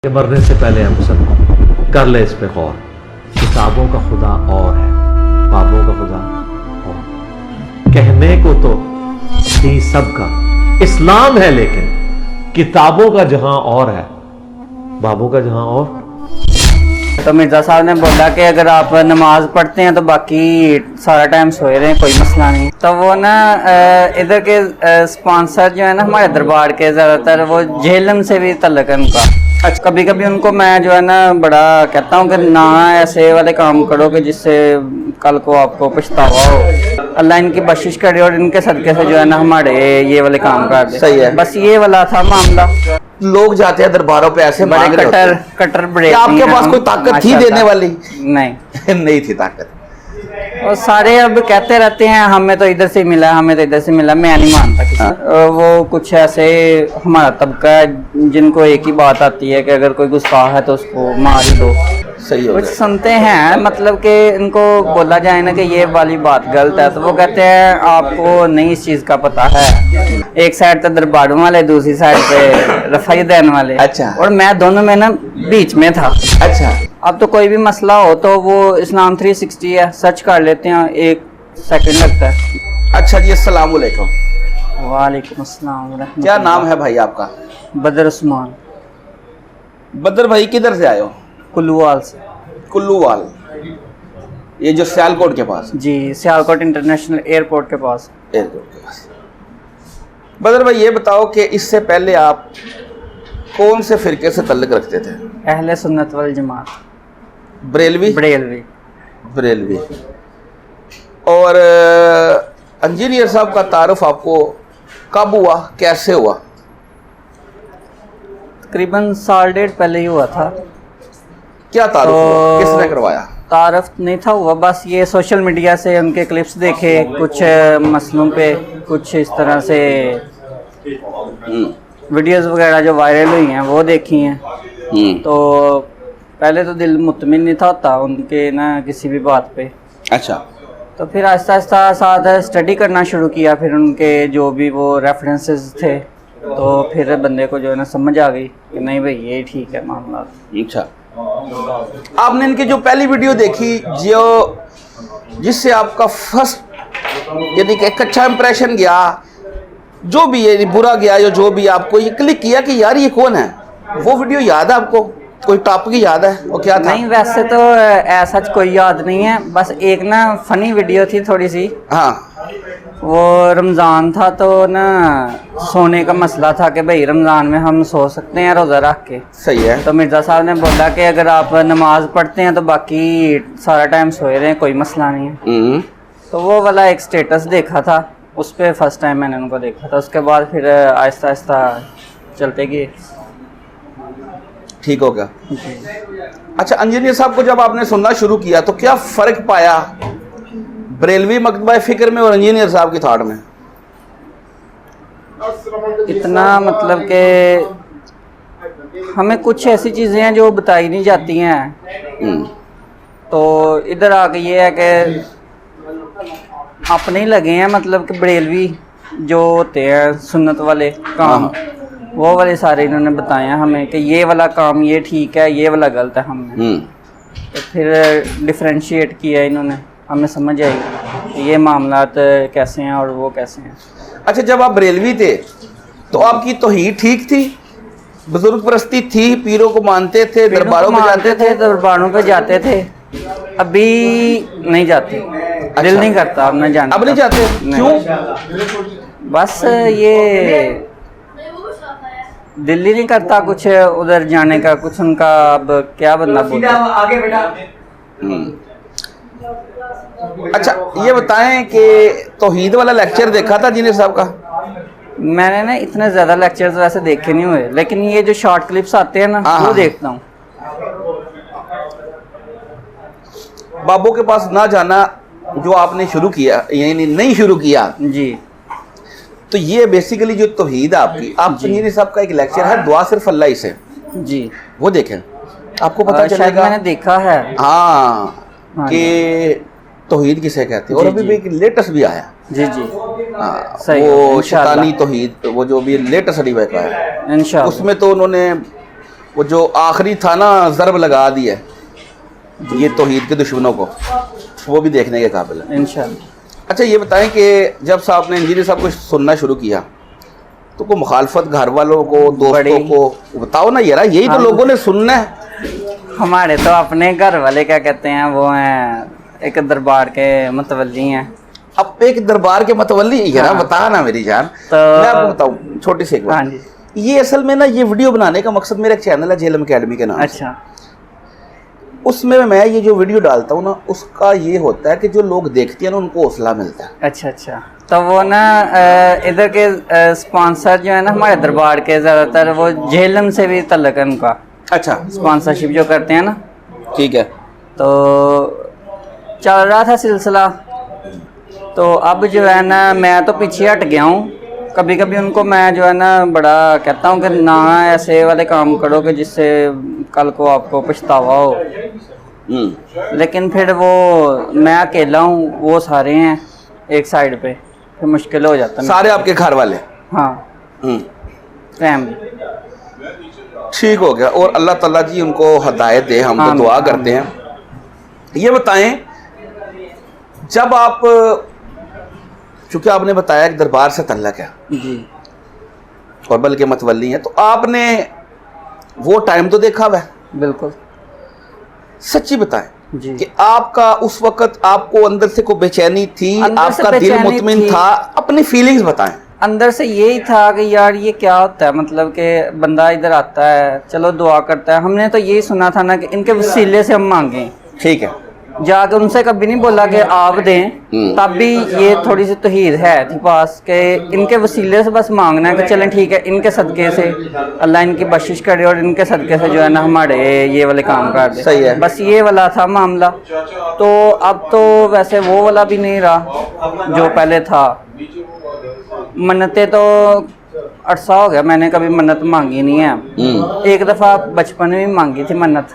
कि मरने से पहले हम सब कर ले इस पे गौर। किताबों का खुदा और है, बाबों का खुदा और। कहने को तो ही सबका इस्लाम है, लेकिन किताबों का जहां और है, बाबों का जहां और। तो मिर्जा साहब ने बोला कि अगर आप नमाज पढ़ते हैं तो बाकी सारा टाइम सोए रहे, कोई मसला नहीं। तो वो ना इधर के स्पॉन्सर जो है ना हमारे दरबार के, ज़्यादातर वो झेलम से भी तल्लक है उनका। अच्छा, कभी कभी उनको मैं जो है ना बड़ा कहता हूँ कि ना ऐसे वाले काम करो कि जिससे कल को आपको पछतावा हो। अल्लाह इनकी बख्शिश करे और इनके सदके से जो है ना हमारे ये वाले काम कर दे। सही है। बस ये वाला था मामला। लोग जाते हैं दरबारों पे ऐसे बड़े मांग रहे होते कट्टर हैं। कट्टर बड़े। क्या आपके पास कोई ताकत थी देने वाली? नहीं नहीं थी ताकत। और सारे अब कहते रहते हैं हमें तो इधर से मिला, हमें तो इधर से मिला। मैं नहीं मानता किसी। वो कुछ ऐसे हमारा तबका है जिनको एक ही बात आती है कि अगर कोई गुस्ताख है तो उसको मार ही दो। सही हो कुछ गया। सुनते हैं, मतलब कि इनको बोला जाए ना कि ये वाली बात गलत है तो वो कहते हैं आपको नहीं इस चीज़ का पता है। एक साइड तो दरबारों वाले, दूसरी साइड पे रफ़ाई दैन वाले। अच्छा। और मैं दोनों में ना बीच में था। अच्छा, अब तो कोई भी मसला हो तो वो इस्लाम 360 है, सर्च कर लेते हैं, 1 सेकंड लगता है। अच्छा जी, अस्सलाम वालेकुम। वालेकुम अस्सलाम वरहमतुल्लाह। क्या नाम है भाई आपका? बदर उस्मान, बदर भाई किधर से आए हो? कुल्लूवाल से। कुल्लूवाल, ये जो सियालकोट के पास? जी, सियालकोट इंटरनेशनल एयरपोर्ट के पास। एयरपोर्ट के पास। बदर भाई ये बताओ कि इससे पहले आप कौन से फिरके से तल्लुक़ रखते थे? अहले सुन्नत वल जमात, बरेलवी? बरेलवी। बरेलवी। और इंजीनियर साहब का तारुफ आपको कब हुआ, कैसे हुआ? तकरीबन साल डेढ़ पहले ही हुआ था। क्या तारुफ हुआ? किसने करवाया? तारफ नहीं था हुआ, बस ये सोशल मीडिया से उनके क्लिप्स देखे कुछ मसलों पे, कुछ इस तरह से वीडियोस वगैरह जो वायरल हुई हैं वो देखी हैं। तो पहले तो दिल मुतमिन नहीं था होता उनके ना किसी भी बात पे। अच्छा। तो फिर आहिस्ता आहिस्ता साथ स्टडी करना शुरू किया, फिर उनके जो भी वो रेफरेंसेस थे तो फिर बंदे को जो है ना समझ आ गई कि नहीं भाई ये ठीक है मामला। अच्छा, आपने इनकी जो पहली वीडियो देखी जो जिससे आपका फर्स्ट यानी कि एक अच्छा इंप्रेशन गया, जो भी ये बुरा गया या जो भी आपको ये क्लिक किया कि यार ये कौन है, वो वीडियो याद है आपको? कोई टॉपिक याद है वो क्या था? नहीं, वैसे तो ऐसा कोई याद नहीं है, बस एक ना फनी वीडियो थी थोड़ी सी। हाँ। वो रमज़ान था तो ना सोने का मसला था कि भाई रमज़ान में हम सो सकते हैं रोज़ा रख के। सही है। तो मिर्ज़ा साहब ने बोला कि अगर आप नमाज पढ़ते हैं तो बाकी सारा टाइम सोए रहे, कोई मसला नहीं है। तो वो वाला एक स्टेटस देखा था, उस पर फर्स्ट टाइम मैंने उनको देखा था। उसके बाद फिर आहिस्ता आहिस्ता चलते गए। ठीक हो गया। अच्छा, इंजीनियर साहब को जब आपने सुनना शुरू किया तो क्या फ़र्क पाया बरेलवी मकतबा फ़िक्र में और इंजीनियर साहब की थाट में? इतना मतलब कि हमें कुछ ऐसी चीज़ें हैं जो बताई नहीं जाती हैं। तो इधर आके ये है कि अपने ही लगे हैं, मतलब कि बरेलवी जो होते हैं सुन्नत वाले काम, वो वाले सारे इन्होंने बताए हैं हमें कि ये वाला काम ये ठीक है, ये वाला गलत है। हमने तो फिर डिफ्रेंशिएट किया इन्होंने, हमें समझ आई कि ये मामलात कैसे हैं और वो कैसे हैं। अच्छा, जब आप बरेलवी थे तो आपकी तौहीद ठीक थी, बुजुर्ग परस्ती थी, पीरों को मानते थे, दरबारों में जाते थे? दरबारों पे जाते थे। अभी नहीं जाते। अच्छा। दिल नहीं करता अब मैं जाने अब नहीं का। जाते? नहीं। क्यों? बस ये दिल ही नहीं करता कुछ उधर जाने का, कुछ उनका अब क्या बंदा बोलता। अच्छा, ये बताएं कि तौहीद वाला लेक्चर देखा था इंजीनियर साहब का? मैंने ना इतने ज़्यादा लेक्चर्स वैसे देखे नहीं हुए, लेकिन ये जो शॉर्ट क्लिप्स आते हैं ना वो देखता हूँ। बाबों के पास ना जाना जो आपने शुरू किया यानी नहीं शुरू किया जी, तो ये बेसिकली जो तौहीद है आपकी, आप इंजीनियर साहब का एक लेक्चर है दुआ सिर्फ अल्लाह ही से, जी वो देखें, आपको पता शायद चलेगा। मैंने देखा है। हाँ, हाँ कि तौहीद किसे कहते हैं। और जी, अभी जी। भी एक लेटेस्ट भी आया। जी जी, हाँ, सही वो है, इंशाअल्लाह। शैतानी तौहीद, वो जो भी लेटेस्ट रिवायत का है, इंशाअल्लाह। उसमें तो उन्होंने वो जो आखिरी था ना, ज़रब लगा दी है ये तौहीद के दुश्मनों को, वो भी देखने के काबिल है इंशाल्लाह। अच्छा ये बताएं कि जब साहब ने इंजीनियर साहब को सुनना शुरू किया तो को मुखालफत घर वालों को, दोस्तों को बताओ ना यार, यही तो लोगों ने सुनना है। हमारे तो अपने घर वाले क्या कहते हैं, वो हैं एक दरबार के मुतवल्ली हैं। अब एक दरबार के मतवल्ली यार, बता ना मेरी जान। तो मैं आपको बताऊं छोटी सी एक बात। हाँ जी। ये असल में ना, ये वीडियो बनाने का मकसद, मेरा एक चैनल है जेलम अकेडमी के नाम से। अच्छा। उसमें मैं ये जो वीडियो डालता हूँ ना, उसका ये होता है कि जो लोग देखते हैं ना उनको हौसला मिलता है। अच्छा अच्छा। तो वो ना इधर के स्पॉन्सर जो है ना हमारे दरबार के, ज़्यादातर वो झेलम से भी तल्लक है उनका। अच्छा, स्पॉन्सरशिप जो करते हैं ना, ठीक है। तो चल रहा था सिलसिला। तो अब जो है ना, मैं तो पीछे हट गया हूँ। कभी कभी उनको मैं जो है ना बड़ा कहता हूँ कि ना ऐसे वाले काम करो कि जिससे कल को आपको पछतावा हो। लेकिन फिर वो मैं अकेला हूँ, वो सारे हैं एक साइड पे, फिर मुश्किल हो जाता है। सारे आपके घर वाले? हाँ, फैमिली। ठीक हो गया। और अल्लाह ताला जी उनको हदायत दे, हम तो दुआ करते हैं। ये बताएं, जब आप, चूंकि आपने बताया कि दरबार से तल्लक है जी, और बल्कि मतवल्ली है, तो आपने वो टाइम तो देखा हुआ है? बिल्कुल। सच्ची बताएं जी। कि आपका उस वक्त आपको अंदर से कोई बेचैनी थी, अंदर से आपका दिल बेचैनी मुतमिन थी। था? अपनी फीलिंग्स बताएं। अंदर से यही था कि यार ये क्या होता है, मतलब कि बंदा इधर आता है, चलो दुआ करता है। हमने तो यही सुना था ना कि इनके वसीले से हम मांगें। ठीक है। जाकर उनसे कभी नहीं बोला कि आप दें, तब भी ये थोड़ी सी तौहीद है थी पास के इनके वसीले से बस मांगना है कि चलें ठीक है, इनके सदक़े से अल्लाह इनकी बख्शिश करे और इनके सदक़े से जो है ना हमारे ये वाले काम कर दे। सही है। बस ये वाला था मामला। तो अब तो वैसे वो वाला भी नहीं रहा जो पहले था। मन्नतें तो अरसा हो गया मैंने कभी मन्नत मांगी नहीं है। एक दफ़ा बचपन में भी मांगी थी मन्नत।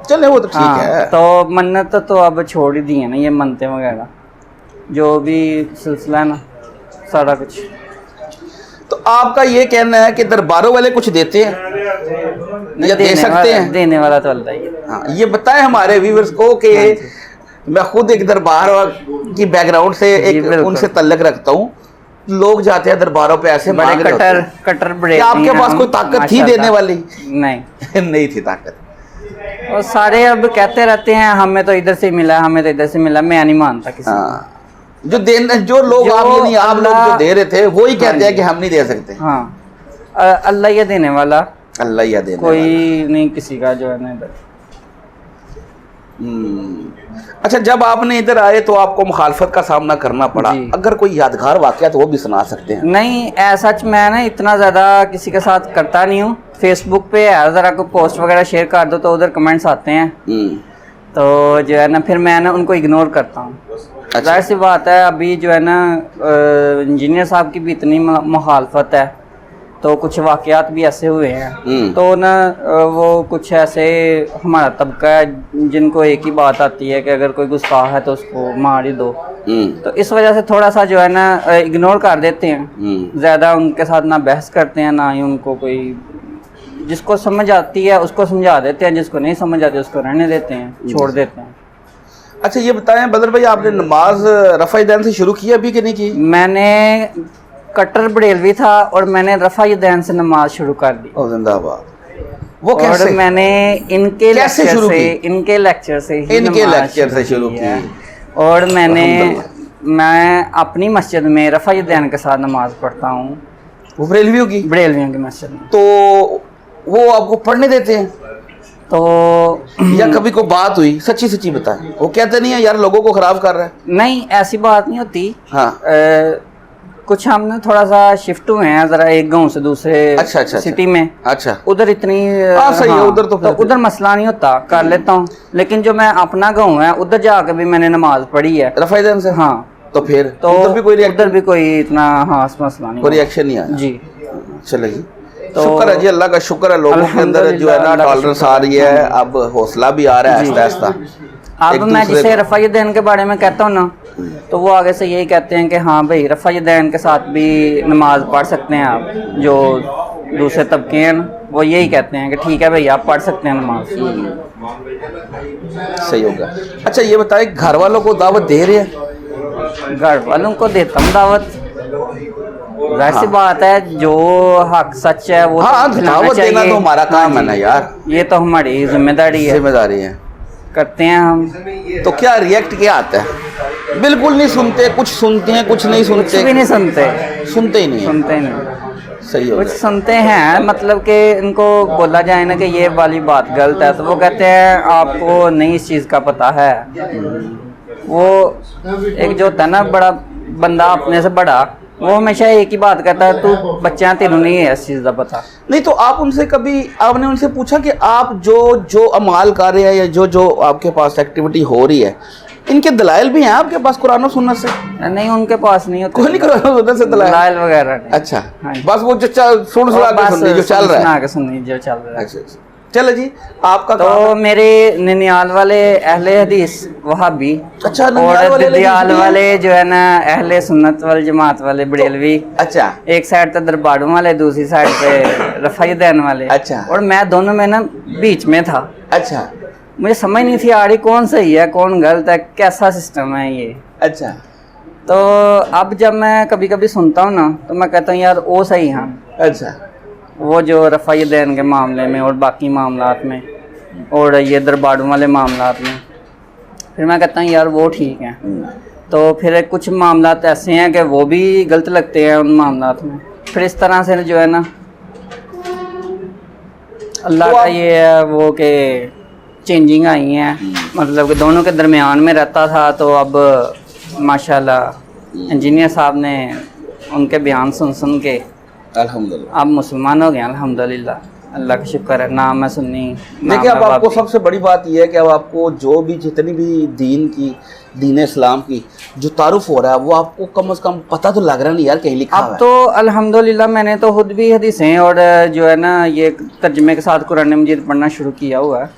चले वो तो ठीक है। तो मन्नत तो अब छोड़ ही दी है ना, ये मनते वगैरह जो भी सिलसिला है ना, सारा कुछ। तो आपका ये कहना है कि दरबारों वाले कुछ देते हैं या दे सकते हैं? देने वाला तो अल्लाह ही है। हाँ, ये बताएं हमारे व्यूअर्स को कि मैं खुद एक दरबार की बैकग्राउंड से एक उनसे तल्लक रखता हूँ। लोग जाते हैं दरबारों पे ऐसे मांग रहे होते हैं। कटर बड़े। क्या आपके पास कोई ताकत थी देने वाली? नहीं नहीं थी ताकत। और सारे अब कहते रहते हैं हमें तो इधर से मिला, हमें तो इधर से मिला। मैं नहीं मानता किसी को। जो लोग आप लोग जो दे रहे थे वही कहते हैं कि हम नहीं दे सकते। हाँ, अल्लाह ये देने वाला, अल्लाह ये देने कोई नहीं किसी का जो है ना इधर। अच्छा, जब आपने इधर आए तो आपको मुखालफत का सामना करना पड़ा। अगर कोई यादगार वाकया तो वो भी सुना सकते हैं। नहीं, ऐसा मैं ना इतना ज़्यादा किसी के साथ करता नहीं हूँ। फेसबुक पे है, ज़रा कोई पोस्ट वगैरह शेयर कर दो तो उधर कमेंट्स आते हैं। तो जो है ना फिर मैं ना उनको इग्नोर करता हूँ। अच्छा। जाहिर सी बात है, अभी जो है ना इंजीनियर साहब की भी इतनी मुखालफत है, तो कुछ वाक़यात भी ऐसे हुए हैं। तो ना वो कुछ ऐसे हमारा तबका है जिनको एक ही बात आती है कि अगर कोई गुस्सा है तो उसको मार ही दो। तो इस वजह से थोड़ा सा जो है ना इग्नोर कर देते हैं। ज़्यादा उनके साथ ना बहस करते हैं, ना ही उनको कोई, जिसको समझ आती है उसको समझा देते हैं, जिसको नहीं समझ आती उसको रहने देते हैं, छोड़ देते हैं। अच्छा, ये बताएं बदर भाई, आपने नमाज रफ़ा यदैन से शुरू की अभी कि नहीं की? मैंने कट्टर बरेलवी था और मैंने रफ़ा यदैन से नमाज शुरू कर दी। जिंदाबाद। वो कैसे? और मैंने इनके लेक्चर से शुरू की। और मैं अपनी मस्जिद में रफ़ा यदैन के साथ नमाज पढ़ता हूँ। वो बरेलवियों की? बरेलवियों की मस्जिद में। तो वो आपको पढ़ने देते हैं? तो या कभी कोई बात हुई, सच्ची सच्ची बताएं, वो कहते नहीं है यार लोगों को खराब कर रहा है? नहीं, ऐसी बात नहीं होती। हाँ। कुछ हमने थोड़ा सा शिफ्ट हुए हैं जरा एक गांव से दूसरे सिटी में। अच्छा। उधर इतनी सही है, उधर तो उधर मसला नहीं होता, कर लेता हूँ। लेकिन जो मैं अपना गांव है उधर जाकर भी मैंने नमाज पढ़ी है रफ़ा यदैन से। हाँ। तो फिर तो उधर भी कोई इतना मसला नहीं, कोई रिएक्शन नहीं आया जी। चले जी, तो शुक्र है जी, अल्लाह का शुक्र है, लोगों के अंदर जो है ना टॉलरेंस आ रही है, अब हौसला भी आ रहा है आहिस्ता आहिस्ता। अब मैं जिसे रफ़ा यदैन के बारे में कहता हूँ ना, तो वो आगे से यही कहते हैं कि हाँ भाई रफ़ा यदैन के साथ भी नमाज पढ़ सकते हैं आप, जो दूसरे तबके हैं ना। वो यही कहते हैं कि ठीक है भैया आप पढ़ सकते हैं नमाज। सही होगा। अच्छा ये बताएं, घर वालों को दावत दे रहे हैं? घर वालों को देता हूँ दावत, वैसी बात है जो हक सच है वो हाँ, तो खिलाना दावत देना चाहिए। तो हमारा काम हाँ है ना जी, यार, ये तो हमारी जिम्मेदारी है, जिम्मेदारी है। करते हैं हम। तो क्या रिएक्ट क्या आता है? बिल्कुल नहीं सुनते, कुछ सुनते हैं कुछ नहीं कुछ भी सुनते, नहीं सुनते, सुनते ही नहीं है। सुनते ही नहीं। सही हो कुछ गया। सुनते हैं, मतलब कि इनको बोला जाए ना कि ये वाली बात गलत है तो वो कहते हैं आपको नहीं इस चीज़ का पता है। वो एक जो होता है ना बड़ा बंदा अपने से बड़ा, वो हमेशा एक ही बात कहता है तू बच्चा तेनों नहीं है इस चीज़ का पता। नहीं तो आप उनसे कभी आपने उनसे पूछा कि आप जो अमाल कर रहे हैं या जो आपके पास एक्टिविटी हो रही है, इनके दलाइल भी हैं आपके पास कुरान और सुन्नत से? नहीं, उनके पास नहीं होता कोई नहीं कुरान और सुन्नत से दलाइल? दलाइल वगैरह नहीं। अच्छा, हाँ जी। बस वो जो सुन सुना के सुन ली, जो चल रहा है। सुना के सुननी जो चल रहा है। अच्छा अच्छा, चलो जी, आपका काम तो है। मेरे ननियाल वाले अहले हदीस वहाबी, अच्छा, ननियाल और वाले दियाल हदीस भी वाले जो है ना अहले सुन्नत वाल जमात वाले बरेलवी। अच्छा एक साइड पे दरबारों वाले, दूसरी साइड पे रफ़ाई दैन वाले। अच्छा। और मैं दोनों में ना बीच में था। अच्छा मुझे समझ नहीं थी आ रही कौन सही है कौन गलत है, कैसा सिस्टम है ये। अच्छा तो अब जब मैं कभी कभी सुनता हूँ ना तो मैं कहता हूँ यार वो सही है, अच्छा वो जो रफ़ाई दैन के मामले में और बाकी मामलात में और ये दरबारों वाले मामलात में, फिर मैं कहता हूँ यार वो ठीक है। तो फिर कुछ मामलात ऐसे हैं कि वो भी गलत लगते हैं उन मामलात में। फिर इस तरह से जो है ना अल्लाह का ये है वो कि चेंजिंग आई हैं, मतलब कि दोनों के दरमियान में रहता था तो अब माशाल्लाह इंजीनियर साहब ने उनके बयान सुन सुन के अल्हम्दुलिल्लाह अब मुसलमान हो गए अल्हम्दुलिल्लाह, अल्लाह का शुक्र है। ना मैं सुन्नी ना देखिए, अब मैं आपको बाबी। सबसे बड़ी बात यह है कि अब आपको जो भी जितनी भी दीन इस्लाम की जो तारुफ हो रहा है वो आपको कम से कम पता तो लग रहा नहीं यार, कहीं लिखा हुआ अब है। तो अल्हम्दुलिल्लाह मैंने तो खुद भी हदीसें और जो है ना ये तर्जमे के साथ कुरान मजीद पढ़ना शुरू किया हुआ है।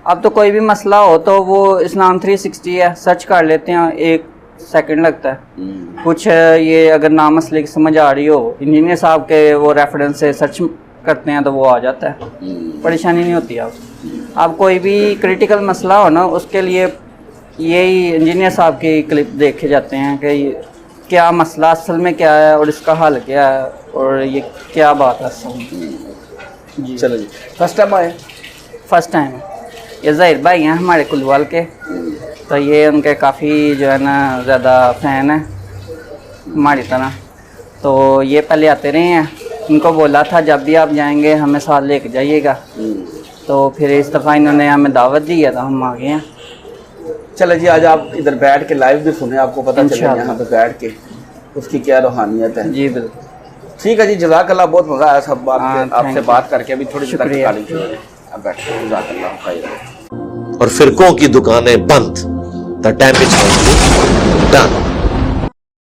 अब तो कोई भी मसला हो तो वो इस्लाम 360 है, सर्च कर लेते हैं, 1 सेकंड लगता है। कुछ ये अगर ना मसले की समझ आ रही हो, इंजीनियर साहब के वो रेफरेंस से सर्च करते हैं तो वो आ जाता है, परेशानी नहीं होती। आप कोई भी क्रिटिकल मसला हो ना उसके लिए यही इंजीनियर साहब की क्लिप देखे जाते हैं कि क्या मसला असल में क्या है और इसका हल क्या है और ये क्या बात है असल में। जी चलो जी, फर्स्ट टाइम आए? First time. ये ज़ाहिर भाई हैं हमारे कुलवाल के, तो ये उनके काफ़ी जो है ना ज़्यादा फ़ैन है हमारी तरह। तो ये पहले आते रहे हैं, उनको बोला था जब भी आप जाएंगे हमें साथ लेके जाइएगा। तो फिर इस दफ़ा इन्होंने हमें दावत दी है तो हम आ गए हैं। चलो जी, आज आप इधर बैठ के लाइव भी सुने, आपको पता चले इंशाअल्लाह। यहाँ पे बैठ के उसकी क्या रूहानियत है। जी बिल्कुल। ठीक है जी, जज़ाकल्लाह, बहुत मज़ा आया सब हाँ, आपसे thank बात करके। अभी थोड़ी सी शुक्रिया। अब बैठे, जज़ाकल्लाह खैर। और फिरकों की दुकानें बंद। The damage done.